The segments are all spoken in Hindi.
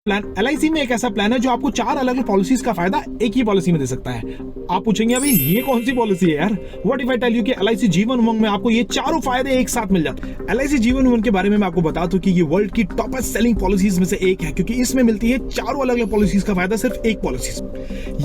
प्लान एलआईसी में एक ऐसा प्लान है जो आपको 4 अलग-अलग पॉलिसीज का फायदा एक ही पॉलिसी में दे सकता है। आप पूछेंगे अभी ये कौन सी पॉलिसी है यार? What if I tell you कि एलआईसी जीवन उमंग में आपको ये चारों फायदे एक साथ मिल जाते हैं। एलआईसी जीवन उमंग के बारे में मैं आपको बता दूं कि ये वर्ल्ड की टॉपेस्ट सेलिंग पॉलिसीज में से एक है, क्योंकि इसमें मिलती है चारों अलग-अलग पॉलिसीज का फायदा सिर्फ एक पॉलिसी से।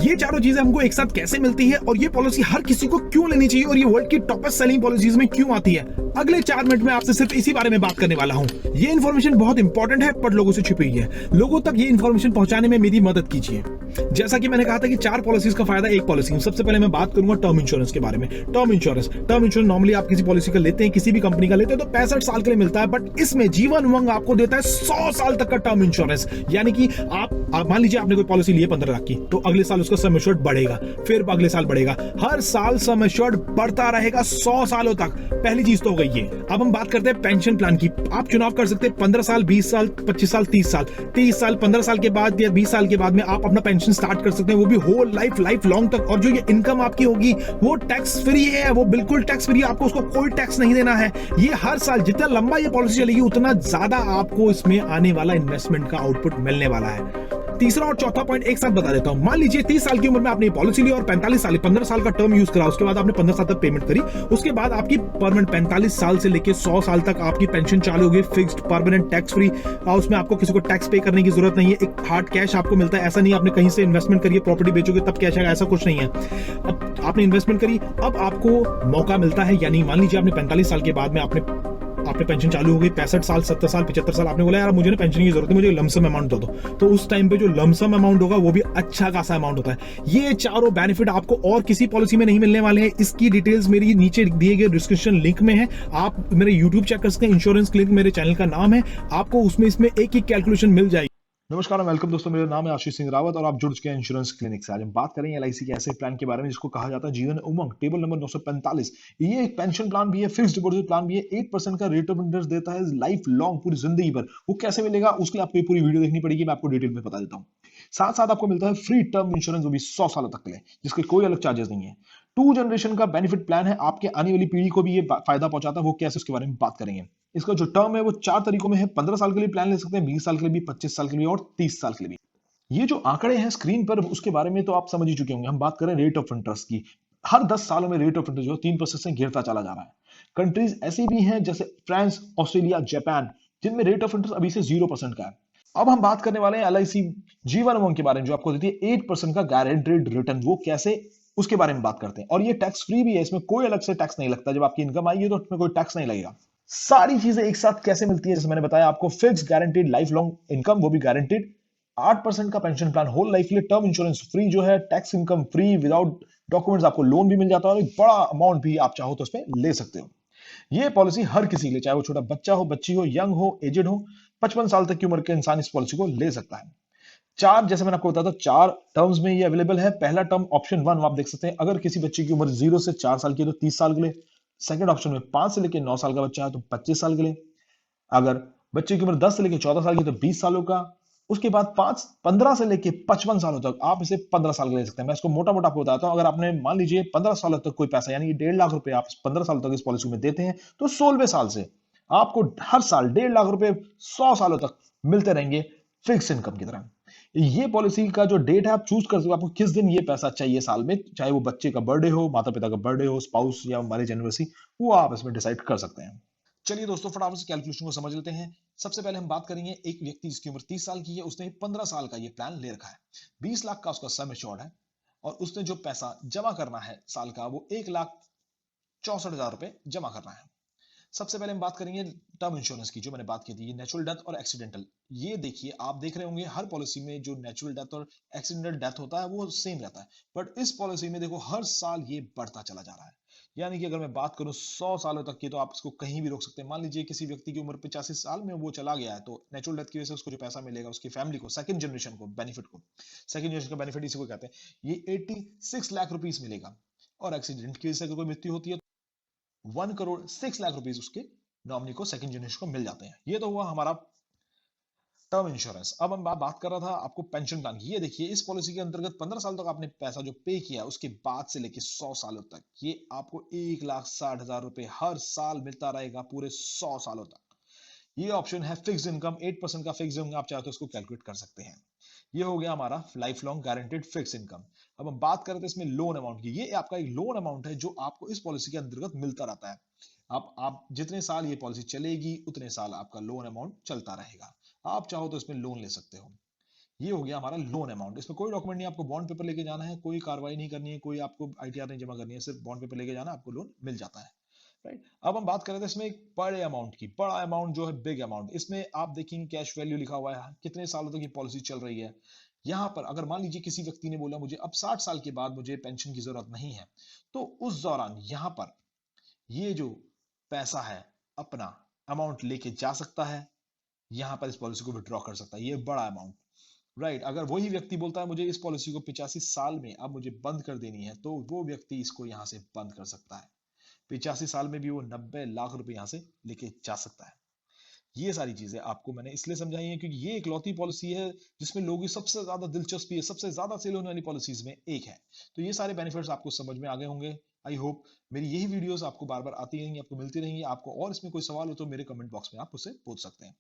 ये चारों चीजें हमको एक साथ कैसे मिलती है और ये पॉलिसी हर किसी को क्यों लेनी चाहिए और ये वर्ल्ड की टॉपेस्ट सेलिंग पॉलिसीज में क्यों आती है, अगले 4 मिनट में आपसे सिर्फ इसी बारे में बात करने वाला हूं। ये इन्फॉर्मेशन बहुत इंपॉर्टेंट है पर लोगों से छुपी हुई है। लोगों तक ये इन्फॉर्मेशन पहुंचाने में मेरी मदद कीजिए। जैसा कि मैंने कहा था कि 4 पॉलिसीज का फायदा एक पॉलिसी में। सबसे पहले मैं बात करूंगा टर्म इंश्योरेंस के बारे में। टर्म इंश्योरेंस नॉर्मली आप किसी पॉलिसी का लेते हैं, किसी भी कंपनी का लेते हैं तो 65 साल के लिए मिलता है, बट इसमें जीवन उमंग आपको देता है 100 साल तक का टर्म इंश्योरेंस। यानी कि आप मान लीजिए आपने कोई पॉलिसी ली है 15 लाख की, तो अगले साल उसका सम एश्योर्ड बढ़ेगा, फिर अगले साल बढ़ेगा, हर साल सम एश्योर्ड बढ़ता रहेगा 100 सालों तक। पहली चीज तो हो गई ये। अब हम बात करते हैं पेंशन प्लान की। आप चुनाव कर सकते हैं 15 साल, 20 साल, 25 साल, 30 साल। 30 साल 15 साल के बाद या 20 साल के बाद में आप अपना पेंशन स्टार्ट कर सकते हैं, वो भी होल लाइफ लॉन्ग तक। और जो ये इनकम आपकी होगी वो टैक्स फ्री है, वो बिल्कुल टैक्स फ्री है, आपको उसको कोई टैक्स नहीं देना है। ये हर साल जितना लंबा ये पॉलिसी चलेगी उतना ज्यादा आपको इसमें आने वाला इन्वेस्टमेंट का आउटपुट मिलने वाला है। तीसरा और चौथा पॉइंट एक साथ बता देता हूं। मान लीजिए 30 साल की उम्र में आपने पॉलिसी ली और 45 साल 15 साल का टर्म यूज करा, उसके बाद आपने 15 साल तक पेमेंट करी, उसके बाद आपकी परमानेंट 45 साल से लेके 100 साल तक आपकी पेंशन चालू होगी, फिक्स्ड परमानेंट टैक्स फ्री। उसमें आपको किसी को टैक्स पे करने की जरूरत नहीं है, एक हार्ड कैश आपको मिलता है। ऐसा नहीं आपने कहीं से इन्वेस्टमेंट करिए, प्रॉपर्टी बेचोगे तब कैश आएगा, ऐसा कुछ नहीं है। अब आपने इन्वेस्टमेंट करी, अब आपको मौका मिलता है, यानी मान लीजिए आपने 45 साल के बाद में आपने पेंशन चालू हो गई, 65 साल 70 साल 75 साल, आपने बोला यार मुझे ना पेंशन की जरूरत है, मुझे लमसम अमाउंट दो, तो उस टाइम पे जो लमसम अमाउंट होगा वो भी अच्छा खासा अमाउंट होता है। ये चारों बेनिफिट आपको और किसी पॉलिसी में नहीं मिलने वाले हैं। इसकी डिटेल्स मेरी नीचे दिए गए डिस्क्रिप्शन लिंक में है, आप मेरे यूट्यूब चेक कर सकते हैं, इंश्योरेंस क्लिनिक मेरे चैनल का नाम है, आपको उसमें इसमें एक एक कैलकुलेशन मिल जाएगी। नमस्कार और वेलकम दोस्तों, मेरा नाम है आशीष सिंह रावत और आप जुड़ चुके हैं इंश्योरेंस क्लिनिक से। आज हम बात करेंगे एलआईसी के ऐसे प्लान के बारे में जिसको कहा जाता है जीवन उमंग, टेबल नंबर 945। ये एक पेंशन प्लान भी है, फिक्स्ड डिपॉजिट प्लान भी है, 8% का रेट ऑफ इंटरेस्ट देता है लाइफ लॉन्ग, पूरी जिंदगी भर। वो कैसे मिलेगा उसके लिए आपको ये पूरी वीडियो देखनी पड़ेगी, मैं आपको डिटेल में बता देता हूँ। साथ साथ आपको मिलता है फ्री टर्म इंश्योरेंस, वो भी 100 सालों तक के लिए, जिसके कोई अलग चार्जेस नहीं है। 2 जनरेशन का बेनिफिट प्लान है, आपके आने वाली पीढ़ी को भी ये फायदा पहुंचाता है। वो कैसे, उसके बारे में बात करेंगे। इसका जो टर्म है वो 4 तरीकों में है। 15 साल के लिए प्लान ले सकते हैं, 20 साल के लिए भी, 25 साल के लिए और 30 साल के लिए भी। ये जो आंकड़े हैं स्क्रीन पर, उसके बारे में तो आप समझ ही चुके होंगे। हम बात करें रेट ऑफ इंटरेस्ट की, हर 10 सालों में रेट ऑफ इंटरेस्ट जो 3% से गिरता चला जा रहा है। कंट्रीज ऐसी भी हैं जैसे फ्रांस, ऑस्ट्रेलिया, जापान, जिनमें रेट ऑफ इंटरेस्ट अभी से 0% का है। अब हम बात करने वाले हैं एलआईसी जीवन उमंग के बारे में, जो आपको देती है 8% का गारंटीड रिटर्न। वो कैसे, उसके बारे में बात करते हैं। और ये टैक्स फ्री भी है, इसमें कोई अलग से टैक्स नहीं लगता। जब आपकी इनकम आएगी तो उसमें कोई टैक्स नहीं लगेगा। सारी चीजें एक साथ कैसे मिलती है, जैसे मैंने बताया आपको, fix guaranteed life long income, वो भी गारंटीड। 8% का पेंशन प्लान होल लाइफ के लिए, टर्म इंश्योरेंस फ्री जो है, tax income free without documents, आपको लोन भी मिल जाता है और एक बड़ा अमाउंट भी आप चाहो तो उसमें ले सकते हो। ये पॉलिसी हर किसी के लिए, चाहे वो छोटा बच्चा हो, बच्ची हो, यंग हो, एजेड हो, 55 साल तक की उम्र के इंसान इस पॉलिसी को ले सकता है। चार, जैसे मैंने आपको बताया था, 4 टर्म्स में ये अवेलेबल है। पहला टर्म ऑप्शन 1 आप देख सकते हैं, अगर किसी बच्चे की उम्र 0 से 4 साल की है तो 30 साल के लिए। सेकंड ऑप्शन में 5 से लेकर 9 साल का बच्चा है तो 25 साल के लिए। अगर बच्चे की उम्र 10 से लेकर 14 साल की तो 20 सालों का। उसके बाद 15 से लेकर 55 सालों तक आप इसे 15 साल का ले सकते हैं। मैं इसको मोटा मोटा आपको बताता हूं। अगर आपने मान लीजिए 15 साल तक कोई पैसा, यानी कि 1.5 लाख रुपए आप 15 साल तक इस पॉलिसी में देते हैं, तो 16वें साल से आपको हर साल 1.5 लाख रुपए 100 सालों तक मिलते रहेंगे, फिक्स इनकम की तरह। ये पॉलिसी का जो डेट है आप चूज कर सकते हो, आपको किस दिन ये पैसा चाहिए साल में, चाहे वो बच्चे का बर्थडे हो, माता पिता का बर्थडे हो, स्पाउस या मैरिज एनिवर्सरी, वो आप इसमें डिसाइड कर सकते हैं। चलिए दोस्तों, फटाफट से कैलकुलेशन को समझ लेते हैं। सबसे पहले हम बात करेंगे एक व्यक्ति जिसकी उम्र 30 साल की है, उसने 15 साल का ये प्लान ले रखा है, 20 लाख का उसका सम एश्योर्ड है, और उसने जो पैसा जमा करना है साल का वो 1,64,000 रुपए जमा करना है। सबसे पहले हम बात करेंगे टर्म इंश्योरेंस की, जो मैंने बात की थी, नेचुरल डेथ और एक्सीडेंटल। ये देखिए, आप देख रहे होंगे हर पॉलिसी में जो नेचुरल डेथ और एक्सीडेंटल डेथ होता है वो सेम रहता है, बट इस पॉलिसी में देखो हर साल ये बढ़ता चला जा रहा है। यानी कि अगर मैं बात करूं 100 सालों तक की, तो आप इसको कहीं भी रोक सकते हैं। मान लीजिए किसी व्यक्ति की उम्र 85 साल में वो चला गया है, तो नेचुरल डेथ की वजह से उसको जो पैसा मिलेगा, उसकी फैमिली को, सेकंड जनरेशन को, बेनिफिट को, सेकंड जनरेशन का बेनिफिट इसी को कहते हैं, ये 86 लाख रुपीस मिलेगा। और एक्सीडेंट की वजह से अगर कोई मृत्यु होती है, 1,06,00,000 रुपीस उसके नॉमिनी को, सेकंड जनरेशन को मिल जाते हैं। ये तो हुआ हमारा टर्म इंश्योरेंस। अब हम बात कर रहा था आपको पेंशन प्लान की। ये देखिए, इस पॉलिसी के अंतर्गत 15 साल तक आपने पैसा जो पे किया, उसके बाद से लेके 100 सालों तक ये आपको 1,60,000 रुपए हर साल मिलता रहेगा, पूरे 100 सालों तक। ये ऑप्शन है फिक्स्ड इनकम, 8% का फिक्स्ड इनकम, आप चाहे तो इसको कैलकुलेट कर सकते हैं। ये हो गया हमारा life long guaranteed fix income. अब हम बात करते हैं इसमें लोन अमाउंट की। ये आपका एक लोन अमाउंट है जो आपको इस पॉलिसी के अंतर्गत मिलता रहता है। आप जितने साल ये पॉलिसी चलेगी उतने साल आपका लोन अमाउंट चलता रहेगा। आप चाहो तो इसमें लोन ले सकते हो। ये हो गया हमारा लोन अमाउंट। इसमें कोई डॉक्यूमेंट नहीं, आपको बॉन्ड पेपर लेके जाना है, कोई कार्रवाई नहीं करनी है, कोई आपको आईटीआर नहीं जमा करनी है, सिर्फ बॉन्ड पेपर लेके जाना, आपको लोन मिल जाता है। राइट, अब हम बात कर रहे थे इसमें एक बड़े अमाउंट की। बड़ा अमाउंट जो है बिग अमाउंट, इसमें आप देखेंगे कैश वैल्यू लिखा हुआ है, कितने सालों तक ये पॉलिसी चल रही है। यहां पर अगर मान लीजिए किसी व्यक्ति ने बोला मुझे अब 60 साल के बाद मुझे पेंशन की जरूरत नहीं है, तो उस दौरान यहां पर ये जो पैसा है अपना अमाउंट लेके जा सकता है, यहां पर इस पॉलिसी को विड्रॉ कर सकता है। ये बड़ा अमाउंट। राइट, अगर वही व्यक्ति बोलता है मुझे इस पॉलिसी को 85 साल में अब मुझे बंद कर देनी है, तो वो व्यक्ति इसको यहां से बंद कर सकता है। 85 साल में भी वो 90 लाख रुपए यहां से लेके जा सकता है। ये सारी चीजें आपको मैंने इसलिए समझाई हैं क्योंकि ये इकलौती पॉलिसी है जिसमें लोगों की सबसे ज्यादा दिलचस्पी है, सबसे ज्यादा सेल होने वाली पॉलिसीज में एक है। तो ये सारे बेनिफिट्स आपको समझ में आ गए होंगे। आई होप मेरी यही वीडियोस आपको बार बार आती रहेंगी, आपको मिलती रहेंगी। आपको और इसमें कोई सवाल हो तो मेरे कमेंट बॉक्स में आप उससे पूछ सकते हैं।